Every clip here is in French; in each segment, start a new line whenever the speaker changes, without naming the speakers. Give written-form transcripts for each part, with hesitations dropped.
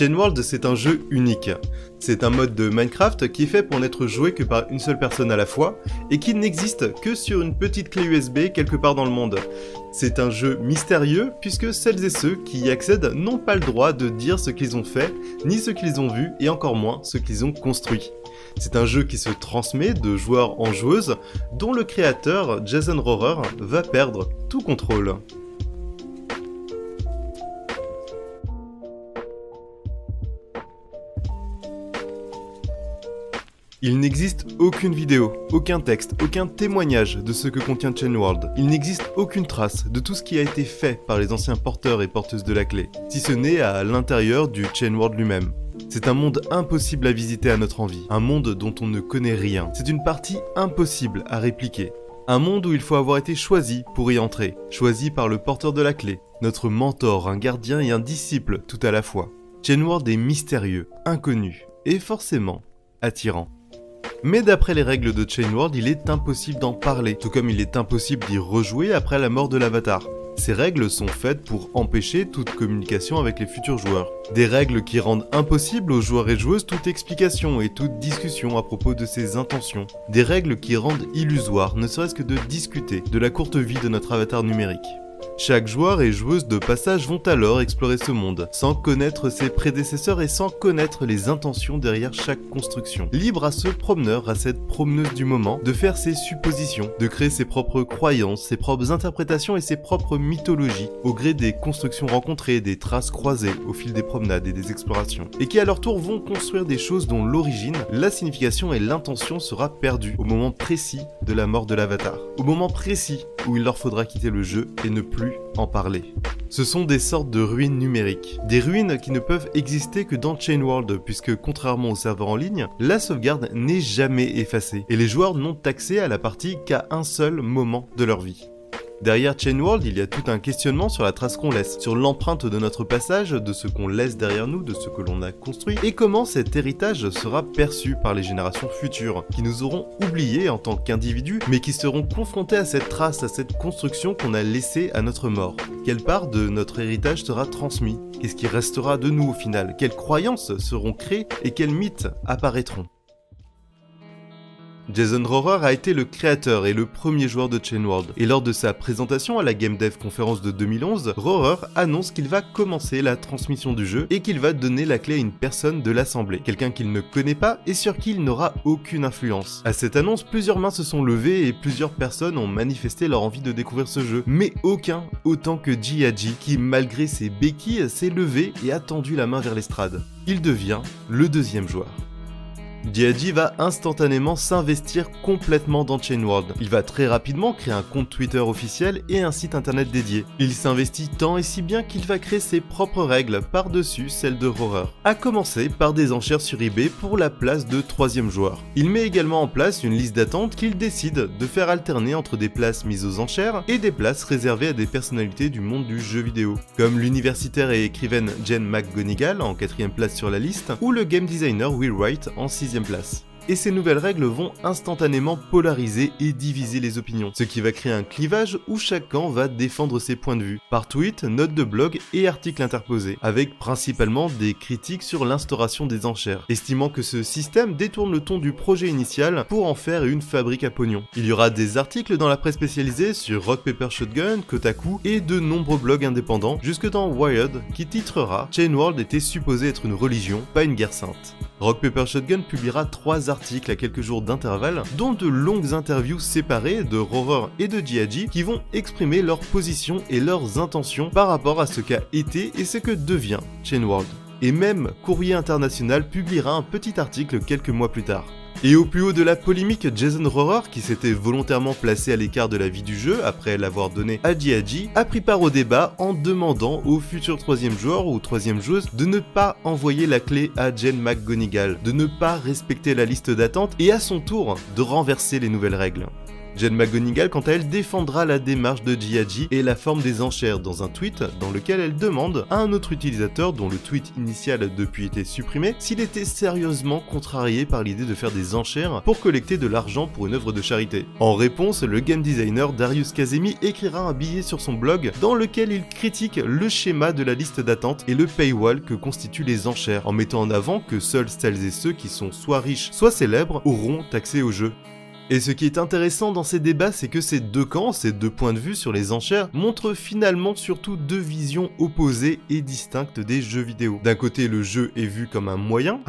Chain World, c'est un jeu unique. C'est un mode de Minecraft qui est fait pour n'être joué que par une seule personne à la fois, et qui n'existe que sur une petite clé USB quelque part dans le monde. C'est un jeu mystérieux, puisque celles et ceux qui y accèdent n'ont pas le droit de dire ce qu'ils ont fait, ni ce qu'ils ont vu, et encore moins ce qu'ils ont construit. C'est un jeu qui se transmet de joueur en joueuse, dont le créateur, Jason Rohrer, va perdre tout contrôle. Il n'existe aucune vidéo, aucun texte, aucun témoignage de ce que contient Chain World. Il n'existe aucune trace de tout ce qui a été fait par les anciens porteurs et porteuses de la clé, si ce n'est à l'intérieur du Chain World lui-même. C'est un monde impossible à visiter à notre envie, un monde dont on ne connaît rien. C'est une partie impossible à répliquer. Un monde où il faut avoir été choisi pour y entrer, choisi par le porteur de la clé, notre mentor, un gardien et un disciple tout à la fois. Chain World est mystérieux, inconnu, et forcément attirant. Mais d'après les règles de Chain World, il est impossible d'en parler, tout comme il est impossible d'y rejouer après la mort de l'avatar. Ces règles sont faites pour empêcher toute communication avec les futurs joueurs. Des règles qui rendent impossible aux joueurs et joueuses toute explication et toute discussion à propos de ses intentions. Des règles qui rendent illusoire ne serait-ce que de discuter de la courte vie de notre avatar numérique. Chaque joueur et joueuse de passage vont alors explorer ce monde, sans connaître ses prédécesseurs et sans connaître les intentions derrière chaque construction. Libre à ce promeneur, à cette promeneuse du moment, de faire ses suppositions, de créer ses propres croyances, ses propres interprétations et ses propres mythologies, au gré des constructions rencontrées, des traces croisées au fil des promenades et des explorations, et qui à leur tour vont construire des choses dont l'origine, la signification et l'intention sera perdue au moment précis de la mort de l'avatar, au moment précis où il leur faudra quitter le jeu et ne plus en parler. Ce sont des sortes de ruines numériques, des ruines qui ne peuvent exister que dans Chain World, puisque contrairement aux serveurs en ligne, la sauvegarde n'est jamais effacée, et les joueurs n'ont accès à la partie qu'à un seul moment de leur vie. Derrière Chain World, il y a tout un questionnement sur la trace qu'on laisse, sur l'empreinte de notre passage, de ce qu'on laisse derrière nous, de ce que l'on a construit, et comment cet héritage sera perçu par les générations futures, qui nous auront oubliés en tant qu'individus, mais qui seront confrontés à cette trace, à cette construction qu'on a laissée à notre mort. Quelle part de notre héritage sera transmis? Qu'est-ce qui restera de nous au final? Quelles croyances seront créées et quels mythes apparaîtront? Jason Rohrer a été le créateur et le premier joueur de Chain World, et lors de sa présentation à la Game Dev Conference de 2011, Rohrer annonce qu'il va commencer la transmission du jeu et qu'il va donner la clé à une personne de l'assemblée, quelqu'un qu'il ne connaît pas et sur qui il n'aura aucune influence. À cette annonce, plusieurs mains se sont levées et plusieurs personnes ont manifesté leur envie de découvrir ce jeu, mais aucun autant que Jiaji qui, malgré ses béquilles, s'est levé et a tendu la main vers l'estrade. Il devient le deuxième joueur. Jiaji va instantanément s'investir complètement dans Chain World. Il va très rapidement créer un compte Twitter officiel et un site internet dédié. Il s'investit tant et si bien qu'il va créer ses propres règles par-dessus celles de Rohrer. À commencer par des enchères sur eBay pour la place de troisième joueur. Il met également en place une liste d'attente qu'il décide de faire alterner entre des places mises aux enchères et des places réservées à des personnalités du monde du jeu vidéo, comme l'universitaire et écrivaine Jen McGonigal en 4ème place sur la liste, ou le game designer Will Wright en 6ème place. Et ces nouvelles règles vont instantanément polariser et diviser les opinions, ce qui va créer un clivage où chaque camp va défendre ses points de vue, par tweet, notes de blog et articles interposés, avec principalement des critiques sur l'instauration des enchères, estimant que ce système détourne le ton du projet initial pour en faire une fabrique à pognon. Il y aura des articles dans la presse spécialisée sur Rock Paper Shotgun, Kotaku et de nombreux blogs indépendants, jusque dans Wired, qui titrera « Chain World était supposé être une religion, pas une guerre sainte ». Rock Paper Shotgun publiera 3 articles à quelques jours d'intervalle, dont de longues interviews séparées de Rohrer et de Jiaji qui vont exprimer leur position et leurs intentions par rapport à ce qu'a été et ce que devient Chain World. Et même Courrier International publiera un petit article quelques mois plus tard. Et au plus haut de la polémique, Jason Rohrer, qui s'était volontairement placé à l'écart de la vie du jeu après l'avoir donné à Jiaji, a pris part au débat en demandant au futur troisième joueur ou troisième joueuse de ne pas envoyer la clé à Jen McGonigal, de ne pas respecter la liste d'attente et à son tour de renverser les nouvelles règles. Jen McGonigal, quant à elle, défendra la démarche de Jiaji et la forme des enchères dans un tweet dans lequel elle demande à un autre utilisateur dont le tweet initial a depuis été supprimé s'il était sérieusement contrarié par l'idée de faire des enchères pour collecter de l'argent pour une œuvre de charité. En réponse, le game designer Darius Kazemi écrira un billet sur son blog dans lequel il critique le schéma de la liste d'attente et le paywall que constituent les enchères, en mettant en avant que seuls celles et ceux qui sont soit riches, soit célèbres auront accès au jeu. Et ce qui est intéressant dans ces débats, c'est que ces deux camps, ces deux points de vue sur les enchères, montrent finalement surtout deux visions opposées et distinctes des jeux vidéo. D'un côté, le jeu est vu comme un moyen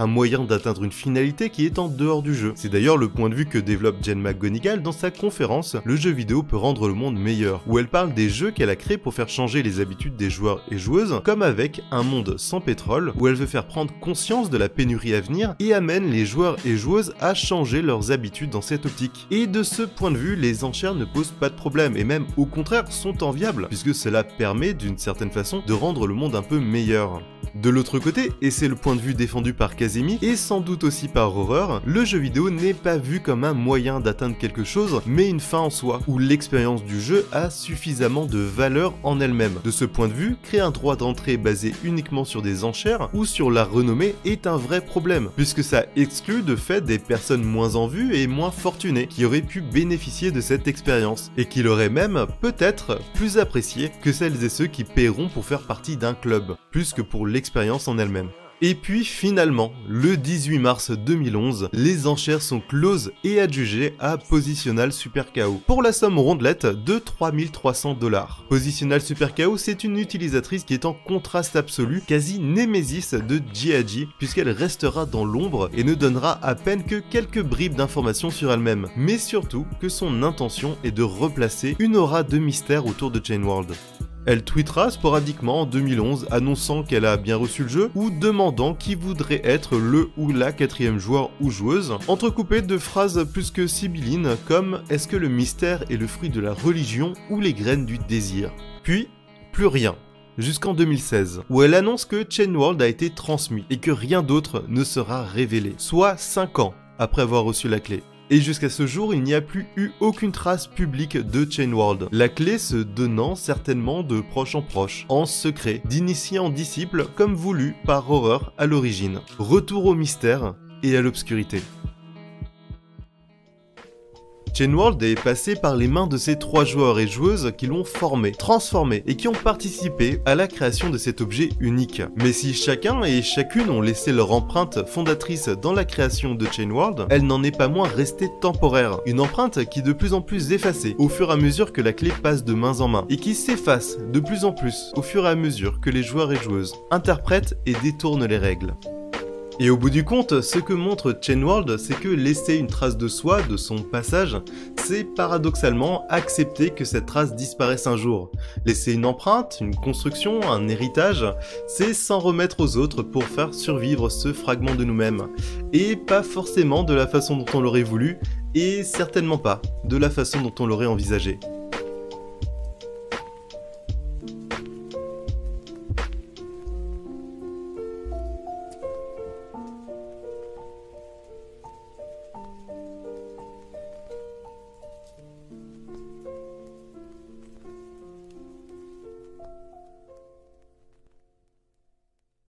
d'atteindre une finalité qui est en dehors du jeu. C'est d'ailleurs le point de vue que développe Jen McGonigal dans sa conférence « Le jeu vidéo peut rendre le monde meilleur », où elle parle des jeux qu'elle a créés pour faire changer les habitudes des joueurs et joueuses, comme avec Un monde sans pétrole, où elle veut faire prendre conscience de la pénurie à venir et amène les joueurs et joueuses à changer leurs habitudes dans cette optique. Et de ce point de vue, les enchères ne posent pas de problème, et même au contraire sont enviables, puisque cela permet d'une certaine façon de rendre le monde un peu meilleur. De l'autre côté, et c'est le point de vue défendu par Kazemi, et sans doute aussi par Horror, le jeu vidéo n'est pas vu comme un moyen d'atteindre quelque chose, mais une fin en soi, où l'expérience du jeu a suffisamment de valeur en elle-même. De ce point de vue, créer un droit d'entrée basé uniquement sur des enchères, ou sur la renommée, est un vrai problème, puisque ça exclut de fait des personnes moins en vue et moins fortunées, qui auraient pu bénéficier de cette expérience, et qui l'auraient même, peut-être, plus apprécié que celles et ceux qui paieront pour faire partie d'un club, plus que pour l'expérience en elle-même. Et puis finalement, le 18 mars 2011, les enchères sont closes et adjugées à Positional Super KO pour la somme rondelette de 3300 $. Positional Super KO, c'est une utilisatrice qui est en contraste absolu, quasi némésis de Jiaji, puisqu'elle restera dans l'ombre et ne donnera à peine que quelques bribes d'informations sur elle-même, mais surtout que son intention est de replacer une aura de mystère autour de Chain World. Elle tweetera sporadiquement en 2011 annonçant qu'elle a bien reçu le jeu ou demandant qui voudrait être le ou la 4e joueur ou joueuse, entrecoupée de phrases plus que sibyllines comme « Est-ce que le mystère est le fruit de la religion ou les graines du désir ?» Puis, plus rien. Jusqu'en 2016, où elle annonce que Chain World a été transmis et que rien d'autre ne sera révélé, soit 5 ans après avoir reçu la clé. Et jusqu'à ce jour, il n'y a plus eu aucune trace publique de Chain World, la clé se donnant certainement de proche en secret, d'initié en disciple, comme voulu par Horror à l'origine. Retour au mystère et à l'obscurité. Chain World est passé par les mains de ces 3 joueurs et joueuses qui l'ont formé, transformé et qui ont participé à la création de cet objet unique. Mais si chacun et chacune ont laissé leur empreinte fondatrice dans la création de Chain World, elle n'en est pas moins restée temporaire. Une empreinte qui est de plus en plus effacée au fur et à mesure que la clé passe de main en main et qui s'efface de plus en plus au fur et à mesure que les joueurs et joueuses interprètent et détournent les règles. Et au bout du compte, ce que montre Chain World, c'est que laisser une trace de soi, de son passage, c'est paradoxalement accepter que cette trace disparaisse un jour. Laisser une empreinte, une construction, un héritage, c'est s'en remettre aux autres pour faire survivre ce fragment de nous-mêmes. Et pas forcément de la façon dont on l'aurait voulu, et certainement pas de la façon dont on l'aurait envisagé.